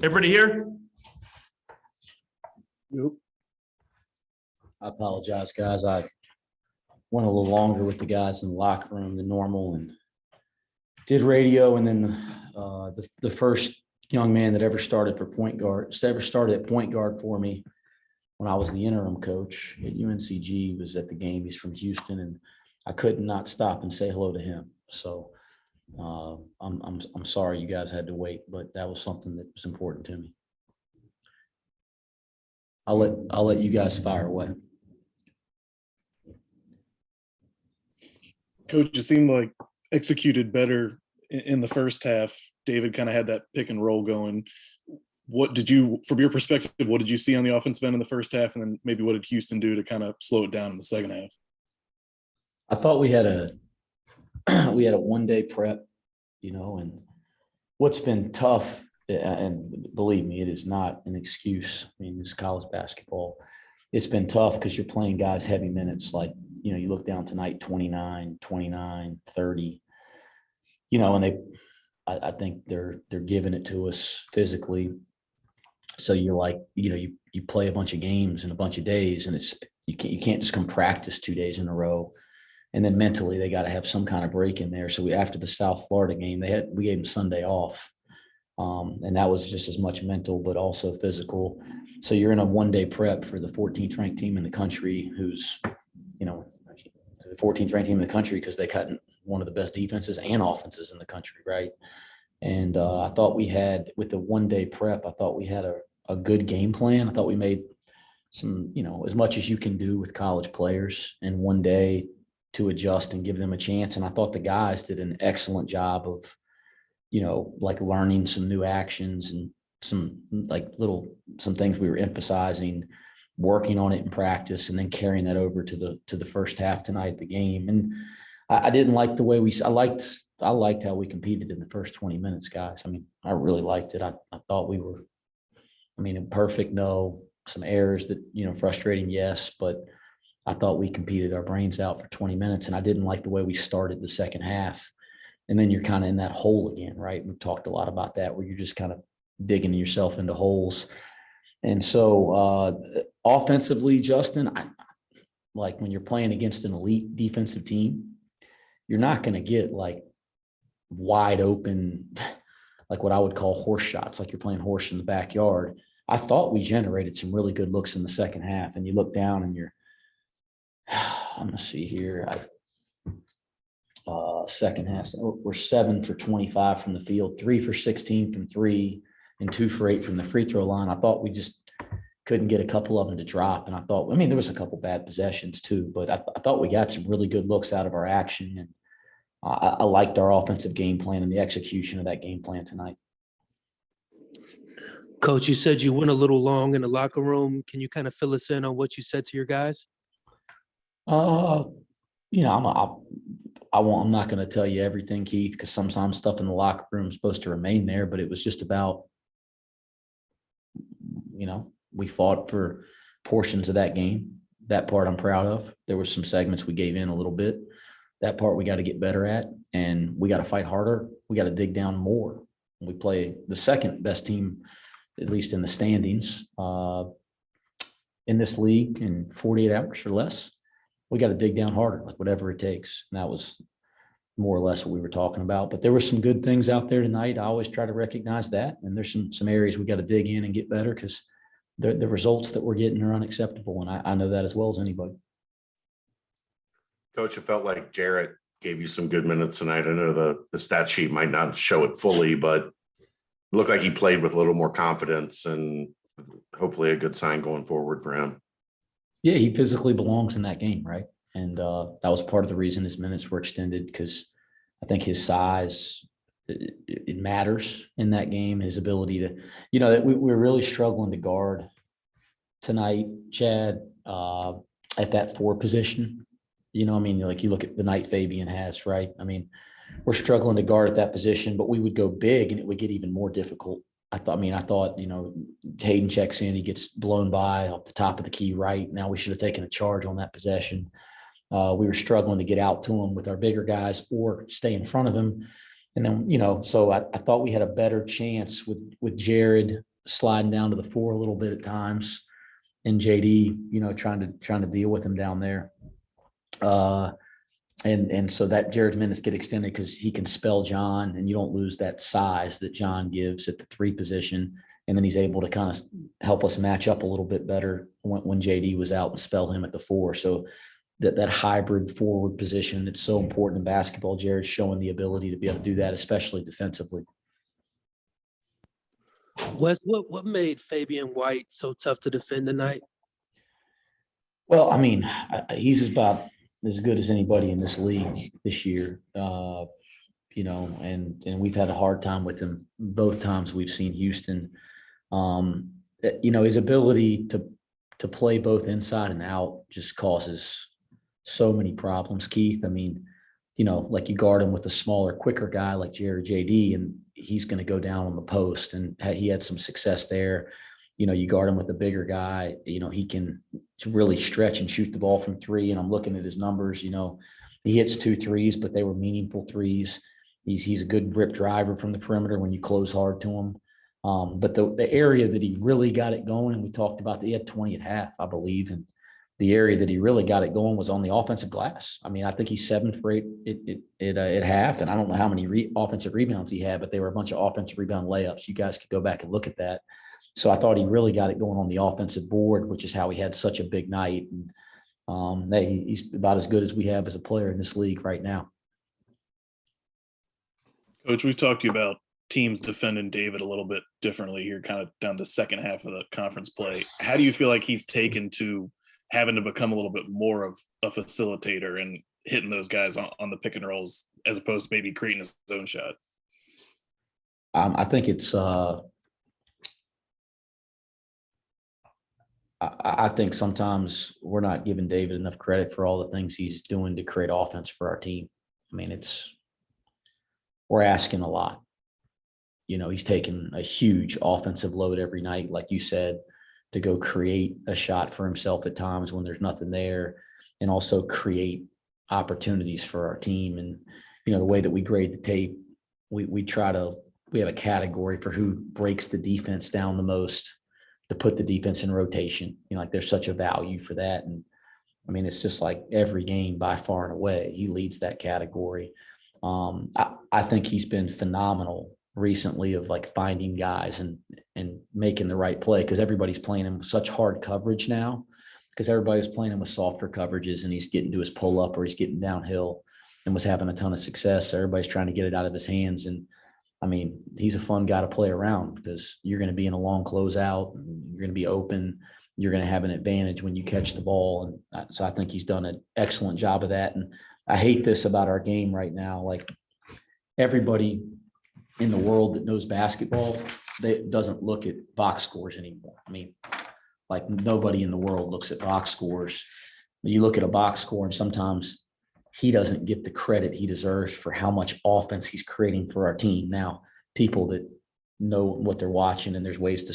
Everybody here? Nope. I apologize, guys. I went a little longer with the guys in the locker room than normal and did radio. And then the first young man that ever started at point guard for me when I was the interim coach at UNCG was at the game. He's from Houston, and I could not stop and say hello to him. So I'm sorry you guys had to wait, but that was something that was important to me. I'll let you guys fire away. Coach, it seemed like executed better in the first half. David kind of had that pick and roll going. What did you, from your perspective, what did you see on the offensive end in the first half? And then maybe what did Houston do to kind of slow it down in the second half? I thought we had a one-day prep, and what's been tough, and believe me, it is not an excuse. I mean, this is college basketball. It's been tough because you're playing guys heavy minutes. Like, you look down tonight, 29, 30, and I think they're giving it to us physically. So you're like, you play a bunch of games in a bunch of days, and you can't just come practice 2 days in a row. And then mentally they got to have some kind of break in there. So after the South Florida game, we gave them Sunday off. And that was just as much mental, but also physical. So you're in a one-day prep for the 14th ranked team in the country, who's, the 14th ranked team in the country because they cut one of the best defenses and offenses in the country, right? And I thought we had, with the one-day prep, I thought we had a good game plan. I thought we made some, as much as you can do with college players in one day to adjust and give them a chance. And I thought the guys did an excellent job of, like learning some new actions and some things we were emphasizing, working on it in practice, and then carrying that over to the first half tonight of the game. And I didn't like the way I liked how we competed in the first 20 minutes, guys. I mean, I really liked it. I thought we were, imperfect, no, some errors that, frustrating, yes, but I thought we competed our brains out for 20 minutes, and I didn't like the way we started the second half. And then you're kind of in that hole again, right? We've talked a lot about that, where you're just kind of digging yourself into holes. And so offensively, Justin, like when you're playing against an elite defensive team, you're not going to get like wide open, like what I would call horse shots, like you're playing horse in the backyard. I thought we generated some really good looks in the second half, and you look down and I'm going to see here. Second half, we're 7 for 25 from the field, 3 for 16 from three, and 2 for 8 from the free throw line. I thought we just couldn't get a couple of them to drop. And I thought, there was a couple bad possessions too, but I thought we got some really good looks out of our action. And I liked our offensive game plan and the execution of that game plan tonight. Coach, you said you went a little long in the locker room. Can you kind of fill us in on what you said to your guys? I'm not going to tell you everything, Keith, because sometimes stuff in the locker room is supposed to remain there, but it was just about, we fought for portions of that game. That part I'm proud of. There were some segments we gave in a little bit. That part we got to get better at, and we got to fight harder. We got to dig down more. We play the second best team, at least in the standings, in this league in 48 hours or less. We got to dig down harder, like whatever it takes. And that was more or less what we were talking about. But there were some good things out there tonight. I always try to recognize that. And there's some areas we got to dig in and get better, because the results that we're getting are unacceptable. And I know that as well as anybody. Coach, it felt like Jarrett gave you some good minutes tonight. I know the stat sheet might not show it fully, but it looked like he played with a little more confidence, and hopefully a good sign going forward for him. Yeah, he physically belongs in that game, right? And that was part of the reason his minutes were extended, because I think his size, it matters in that game, his ability to, that we're really struggling to guard tonight, Chad, at that 4 position. Like you look at the night Fabien has, right? We're struggling to guard at that position, but we would go big and it would get even more difficult. I thought, Hayden checks in, he gets blown by off the top of the key right. Now we should have taken a charge on that possession. We were struggling to get out to him with our bigger guys or stay in front of him. And then, so I thought we had a better chance with Jared sliding down to the 4 a little bit at times, and JD, trying to deal with him down there. And so that Jared's minutes get extended because he can spell John, and you don't lose that size that John gives at the 3 position. And then he's able to kind of help us match up a little bit better when JD was out and spell him at the 4. So that hybrid forward position, it's so important in basketball. Jared's showing the ability to be able to do that, especially defensively. Wes, what made Fabien White so tough to defend tonight? Well, I mean, he's about as good as anybody in this league this year, and we've had a hard time with him both times we've seen Houston. His ability to play both inside and out just causes so many problems, Keith. I mean, like you guard him with a smaller, quicker guy like Jared JD, and he's going to go down on the post, and he had some success there. You guard him with a bigger guy, he can really stretch and shoot the ball from 3. And I'm looking at his numbers, he hits 2 threes, but they were meaningful threes. He's a good grip driver from the perimeter when you close hard to him. But the area that he really got it going, and we talked about that, he had 20 at half, I believe. And the area that he really got it going was on the offensive glass. I mean, I think he's 7 for 8 at half. And I don't know how many offensive rebounds he had, but they were a bunch of offensive rebound layups. You guys could go back and look at that. So I thought he really got it going on the offensive board, which is how he had such a big night. And he's about as good as we have as a player in this league right now. Coach, we've talked to you about teams defending David a little bit differently here, kind of down the second half of the conference play. How do you feel like he's taken to having to become a little bit more of a facilitator and hitting those guys on the pick and rolls as opposed to maybe creating his own shot? I think it's I think sometimes we're not giving David enough credit for all the things he's doing to create offense for our team. I mean, we're asking a lot. He's taking a huge offensive load every night, like you said, to go create a shot for himself at times when there's nothing there, and also create opportunities for our team. And, the way that we grade the tape, we have a category for who breaks the defense down the most, to put the defense in rotation. Like there's such a value for that. And I mean, it's just like every game by far and away, he leads that category. I think he's been phenomenal recently of like finding guys and making the right play, because everybody's playing him with such hard coverage now, because everybody was playing him with softer coverages, and he's getting to his pull up or he's getting downhill and was having a ton of success. So everybody's trying to get it out of his hands. And I mean, he's a fun guy to play around, because you're going to be in a long closeout, you're going to be open, you're going to have an advantage when you catch the ball. And so I think he's done an excellent job of that. And I hate this about our game right now. Like everybody in the world that knows basketball, that doesn't look at box scores anymore. I mean, like nobody in the world looks at box scores. You look at a box score, and sometimes he doesn't get the credit he deserves for how much offense he's creating for our team. Now, people that know what they're watching, and there's ways to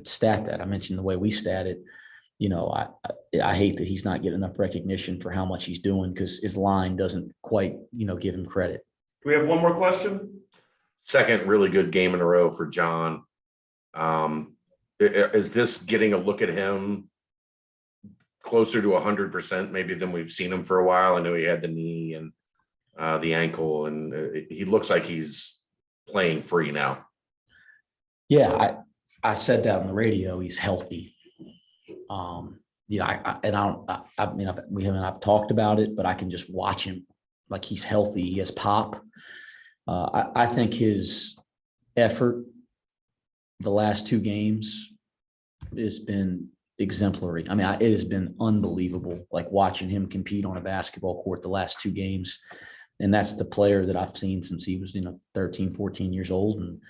stat that. I mentioned the way we stat it. I hate that he's not getting enough recognition for how much he's doing, because his line doesn't quite, give him credit. Do we have one more question? Second really good game in a row for John. Is this getting a look at him closer to 100% maybe than we've seen him for a while? I know he had the knee and the ankle, and he looks like he's playing free now. Yeah, I said that on the radio. He's healthy. We haven't talked about it, but I can just watch him. Like he's healthy. He has pop. I think his effort the last 2 games has been exemplary. I mean, it has been unbelievable, like watching him compete on a basketball court the last 2 games. And that's the player that I've seen since he was, 13, 14 years old. And,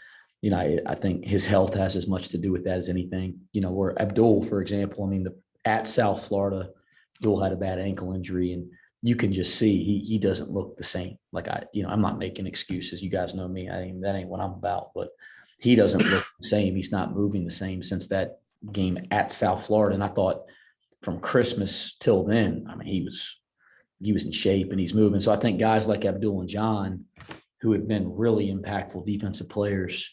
I think his health has as much to do with that as anything. Where Abdul, for example, I mean, at South Florida, Abdul had a bad ankle injury, and you can just see he doesn't look the same. Like I'm not making excuses. You guys know me. That ain't what I'm about, but he doesn't look the same. He's not moving the same since that game at South Florida. And I thought from Christmas till then, I mean, he was in shape and he's moving. So I think guys like Abdul and John, who have been really impactful defensive players,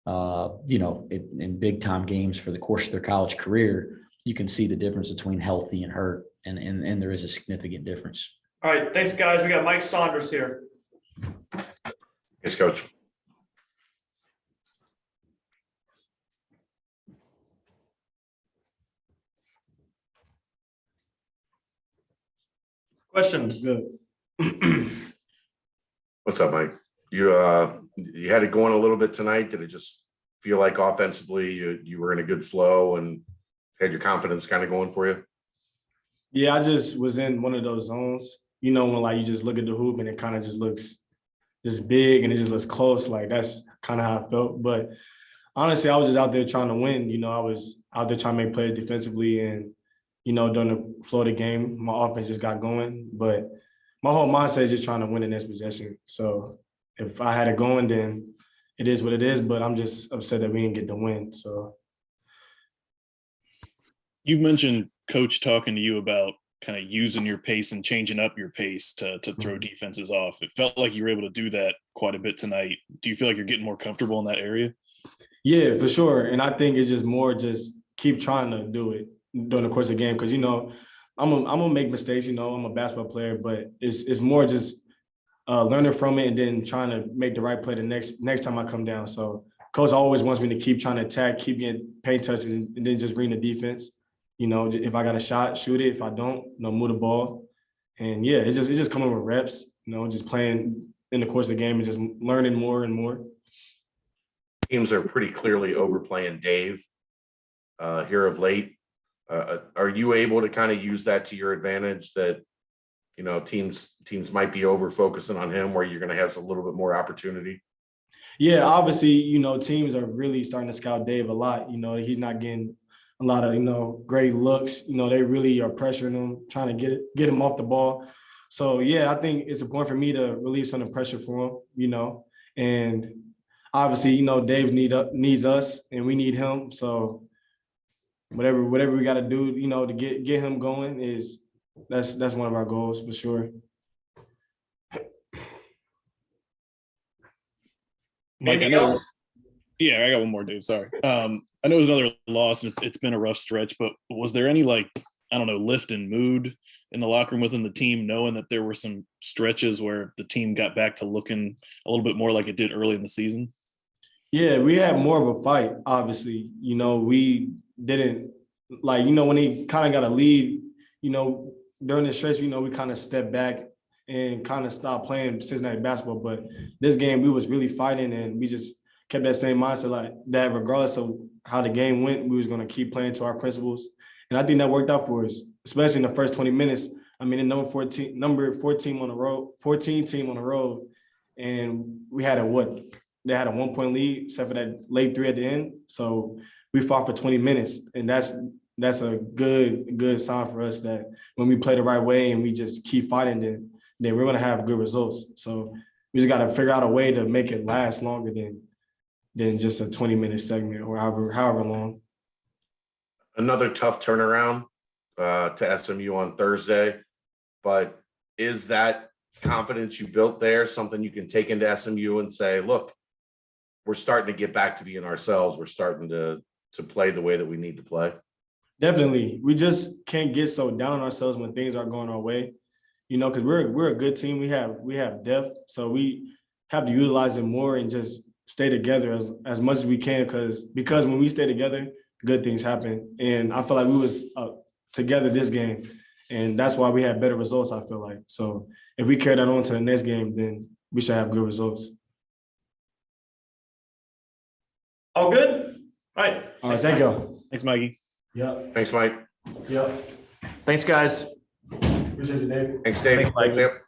in big time games for the course of their college career, you can see the difference between healthy and hurt. And there is a significant difference. All right, thanks, guys. We got Mike Saunders here. Yes, Coach. Questions? What's up, Mike? You had it going a little bit tonight. Did it just feel like offensively you were in a good flow and had your confidence kind of going for you? Yeah, I just was in one of those zones, when like you just look at the hoop and it kind of just looks just big and it just looks close. Like that's kind of how I felt. But honestly, I was just out there trying to win. I was out there trying to make plays defensively and, during the flow of the game, my offense just got going. But my whole mindset is just trying to win in this possession. So if I had it going, then it is what it is. But I'm just upset that we didn't get the win. So You've mentioned coach talking to you about kind of using your pace and changing up your pace to throw defenses off. It felt like you were able to do that quite a bit tonight. Do you feel like you're getting more comfortable in that area? Yeah, for sure. And I think it's just more just keep trying to do it during the course of the game. Because, I'm gonna make mistakes, I'm a basketball player, but it's more just learning from it and then trying to make the right play the next time I come down. So coach always wants me to keep trying to attack, keep getting paint touches and then just reading the defense. If I got a shot, shoot it. If I don't, move the ball. And yeah, it's just coming with reps, just playing in the course of the game and just learning more and more. Teams are pretty clearly overplaying Dave here of late. Are you able to kind of use that to your advantage that, teams might be over focusing on him where you're going to have a little bit more opportunity? Yeah, obviously, teams are really starting to scout Dave a lot. He's not getting a lot of, great looks. They really are pressuring him, trying to get him off the ball. So, yeah, I think it's important for me to relieve some of the pressure for him, and obviously, Dave needs us and we need him. So whatever we got to do, to get him going that's one of our goals for sure. Mike, I know. Yeah, I got one more, Dave. Sorry. I know it was another loss and it's been a rough stretch, but was there any lift in mood in the locker room within the team, knowing that there were some stretches where the team got back to looking a little bit more like it did early in the season? Yeah, we had more of a fight, obviously. We didn't when he kind of got a lead, during the stretch, we kind of stepped back and kind of stopped playing Cincinnati basketball. But this game, we was really fighting and we just kept that same mindset like that regardless of how the game went, we was going to keep playing to our principles. And I think that worked out for us, especially in the first 20 minutes. I mean, the number 14 team on the road, and we had they had a 1-point lead except for that late 3 at the end. So we fought for 20 minutes, and that's a good sign for us that when we play the right way and we just keep fighting, then we're going to have good results. So we just got to figure out a way to make it last longer than just a 20-minute segment or however long. Another tough turnaround to SMU on Thursday, but is that confidence you built there something you can take into SMU and say, look, we're starting to get back to being ourselves. We're starting to play the way that we need to play? Definitely. We just can't get so down on ourselves when things aren't going our way, because we're a good team. We have depth, so we have to utilize it more and just stay together as much as we can because when we stay together, good things happen. And I feel like we was together this game, and that's why we had better results, I feel like. So if we carry that on to the next game, then we should have good results. All good? All right. All right, thank you. Thanks, Mikey. Yeah. Thanks, Mike. Yeah. Thanks, guys. Appreciate it, Dave. Thanks, Dave. Thanks, Mike. Yep.